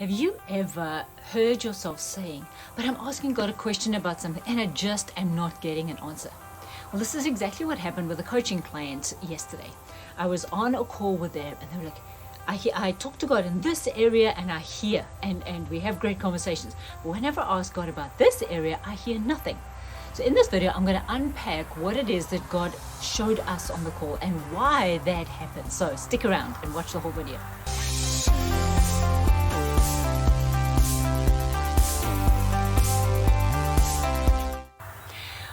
Have you ever heard yourself saying, but I'm asking God a question about something and I just am not getting an answer? Well, this is exactly what happened with a coaching client yesterday. I was on a call with them and they were like, I talk to God in this area and I hear, and we have great conversations. But whenever I ask God about this area, I hear nothing. So in this video, I'm going to unpack what it is that God showed us on the call and why that happened. So stick around and watch the whole video.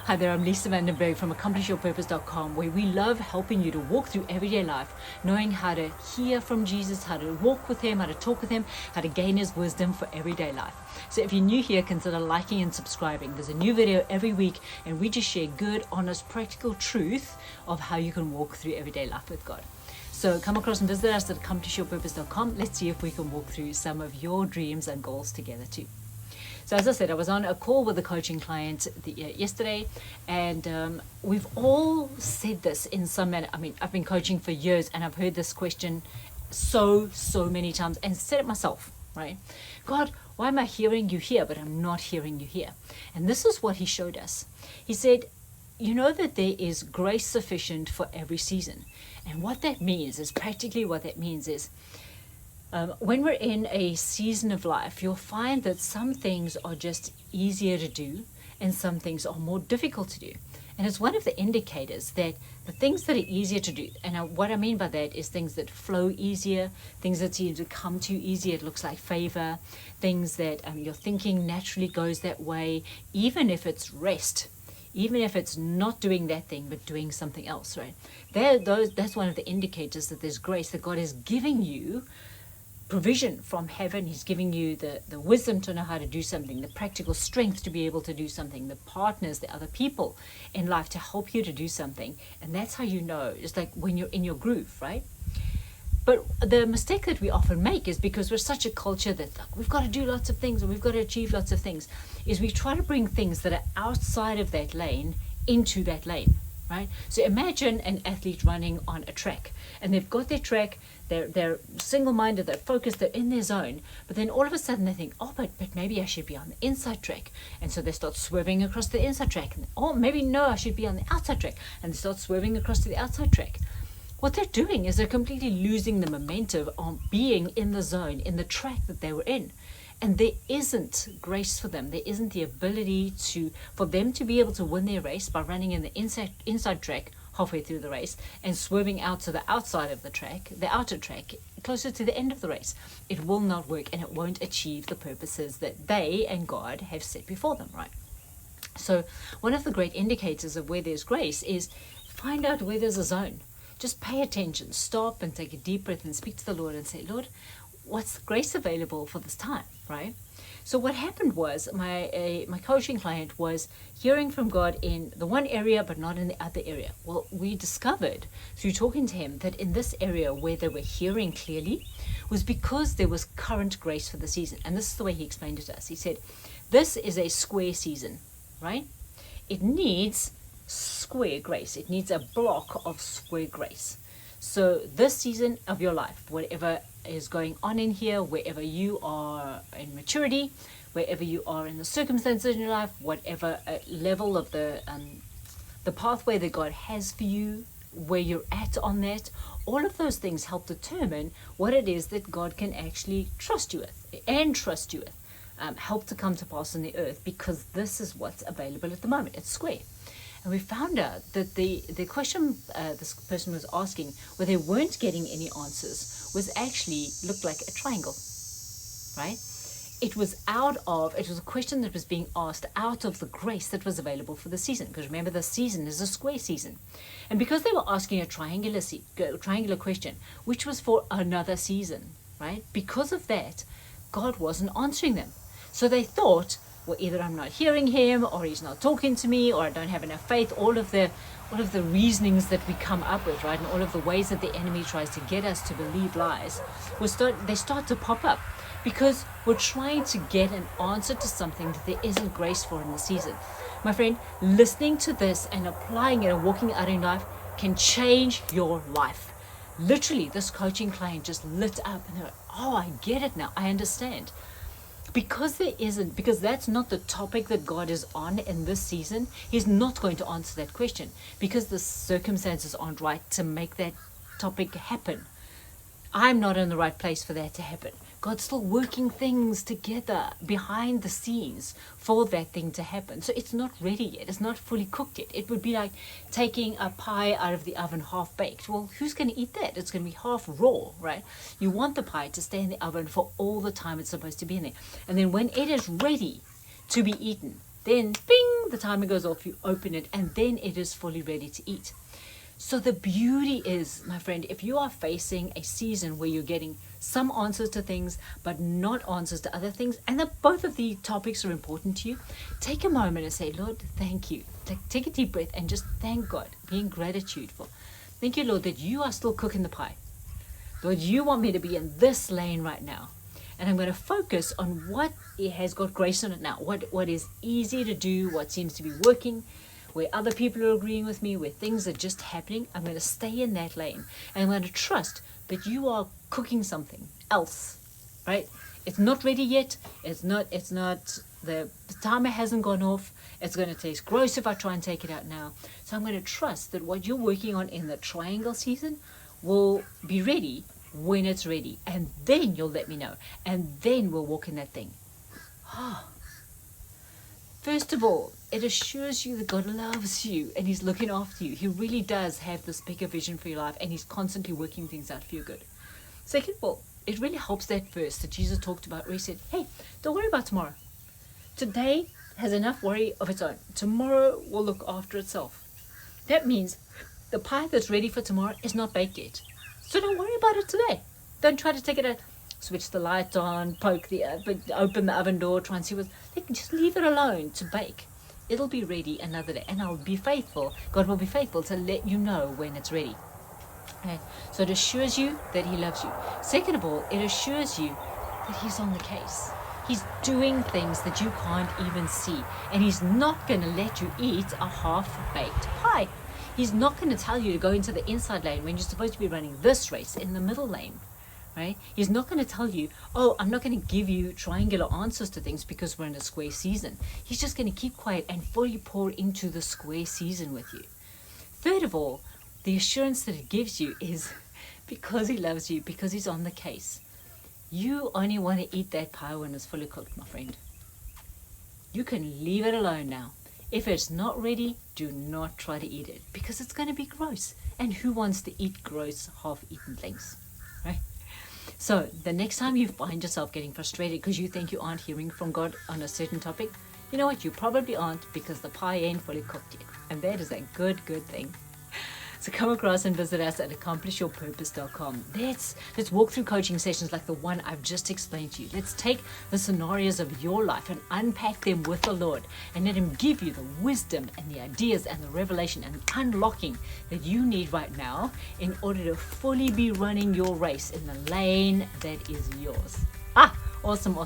Hi there, I'm 𝙅𝙚𝙪𝙨 from 𝙅𝙘𝙀𝑟𝑝𝑢𝑠𝑒.com, where we love helping you to walk through everyday life, knowing how to hear from Jesus, how to walk with Him, how to talk with Him, how to gain His wisdom for everyday life. So if you're new here, consider liking and subscribing. There's a new video every week, and we just share good, honest, practical truth of how you can walk through everyday life with God. So come across and visit us at 𝙅𝙘𝙀𝑟𝑝𝑢𝑠𝑒.com. Let's see if we can walk through some of your dreams and goals together too. So as I said, I was on a call with a coaching client yesterday, and we've all said this in some manner. I mean, I've been coaching for years and I've heard this question so many times and said it myself, right? God, why am I hearing you here, but I'm not hearing you here? And this is what He showed us. He said, you know that there is grace sufficient for every season. And what that means is, practically what that means is, when we're in a season of life, you'll find that some things are just easier to do and some things are more difficult to do. And it's one of the indicators that the things that are easier to do, and what I mean by that is things that flow easier, things that seem to come to you easier, it looks like favor, things that your thinking naturally goes that way, even if it's rest. Even if it's not doing that thing, but doing something else, right? That's one of the indicators that there's grace, that God is giving you provision from heaven. He's giving you the wisdom to know how to do something, the practical strength to be able to do something, the partners, the other people in life to help you to do something. And that's how you know. It's like when you're in your groove, right? But the mistake that we often make is, because we're such a culture that we've got to do lots of things and we've got to achieve lots of things, is we try to bring things that are outside of that lane into that lane, right? So imagine an athlete running on a track, and they've got their track, they're single-minded, they're focused, they're in their zone, but then all of a sudden they think, oh, but maybe I should be on the inside track. And so they start swerving across the inside track. And, oh, maybe no, I should be on the outside track. And they start swerving across to the outside track. What they're doing is they're completely losing the momentum on being in the zone, in the track that they were in. And there isn't grace for them. There isn't the ability for them to be able to win their race by running in the inside track halfway through the race and swerving out to the outside of the track, the outer track, closer to the end of the race. It will not work, and it won't achieve the purposes that they and God have set before them, right? So one of the great indicators of where there's grace is find out where there's a zone. Just pay attention, stop and take a deep breath and speak to the Lord and say, Lord, what's grace available for this time, right? So what happened was my coaching client was hearing from God in the one area but not in the other area. Well, we discovered through talking to him that in this area where they were hearing clearly was because there was current grace for the season. And this is the way he explained it to us. He said, this is a square season, right? It needs square grace. It needs a block of square grace. So this season of your life, whatever is going on in here, wherever you are in maturity, wherever you are in the circumstances in your life, whatever level of the pathway that God has for you, where you're at on that, all of those things help determine what it is that God can actually trust you with, help to come to pass on the earth, because this is what's available at the moment. It's square. And we found out that the question this person was asking, where they weren't getting any answers, was actually looked like a triangle, right? It was a question that was being asked out of the grace that was available for the season. Because remember, the season is a square season. And because they were asking a triangular question, which was for another season, right? Because of that, God wasn't answering them. So they thought, well, either I'm not hearing Him, or He's not talking to me, or I don't have enough faith. All of the reasonings that we come up with, right, and all of the ways that the enemy tries to get us to believe lies, they start to pop up, because we're trying to get an answer to something that there isn't grace for in the season. My friend, listening to this and applying it and walking out in life can change your life. Literally, this coaching client just lit up and they're like, oh, I get it now. I understand. Because that's not the topic that God is on in this season, he's not going to answer that question because the circumstances aren't right to make that topic happen. I'm not in the right place for that to happen. God's still working things together behind the scenes for that thing to happen. So it's not ready yet. It's not fully cooked yet. It would be like taking a pie out of the oven half baked. Well, who's going to eat that? It's going to be half raw, right? You want the pie to stay in the oven for all the time it's supposed to be in there. And then when it is ready to be eaten, then bing, the timer goes off, you open it, and then it is fully ready to eat. So the beauty is, my friend, if you are facing a season where you're getting some answers to things, but not answers to other things, and that both of the topics are important to you, take a moment and say, Lord, thank you. Take a deep breath and just thank God, be in gratitude for. Thank you, Lord, that you are still cooking the pie. Lord, you want me to be in this lane right now. And I'm going to focus on what it has got grace on it now, what is easy to do, what seems to be working, where other people are agreeing with me, where things are just happening. I'm going to stay in that lane. And I'm going to trust that you are cooking something else, right? It's not ready yet. The timer hasn't gone off. It's going to taste gross if I try and take it out now. So I'm going to trust that what you're working on in the triangle season will be ready when it's ready. And then you'll let me know. And then we'll walk in that thing. First of all, it assures you that God loves you and he's looking after you. He really does have this bigger vision for your life and he's constantly working things out for your good. Second of all, it really helps that verse that Jesus talked about where he said, hey, don't worry about tomorrow. Today has enough worry of its own. Tomorrow will look after itself. That means the pie that's ready for tomorrow is not baked yet. So don't worry about it today. Don't try to take it out. Switch the light on, open the oven door, try and see just leave it alone to bake. It'll be ready another day, and I'll be faithful. God will be faithful to let you know when it's ready. Okay? So it assures you that he loves you. Second of all, it assures you that he's on the case. He's doing things that you can't even see, and he's not going to let you eat a half-baked pie. He's not going to tell you to go into the inside lane when you're supposed to be running this race in the middle lane. Right? He's not going to tell you, oh, I'm not going to give you triangular answers to things because we're in a square season. He's just going to keep quiet and fully pour into the square season with you. Third of all, the assurance that it gives you is because he loves you, because he's on the case. You only want to eat that pie when it's fully cooked, my friend. You can leave it alone now. If it's not ready, do not try to eat it because it's going to be gross. And who wants to eat gross, half-eaten things, right? So the next time you find yourself getting frustrated because you think you aren't hearing from God on a certain topic, you know what? You probably aren't because the pie ain't fully cooked yet. And that is a good thing. So come across and visit us at 𝙤𝙬𝙪𝙾𝑠.com. Let's walk through coaching sessions like the one I've just explained to you. Let's take the scenarios of your life and unpack them with the Lord and let him give you the wisdom and the ideas and the revelation and unlocking that you need right now in order to fully be running your race in the lane that is yours. Awesome.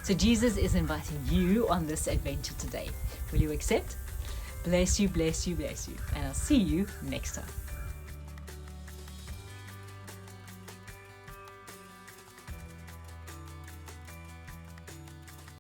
So Jesus is inviting you on this adventure today. Will you accept? Bless you. And I'll see you next time.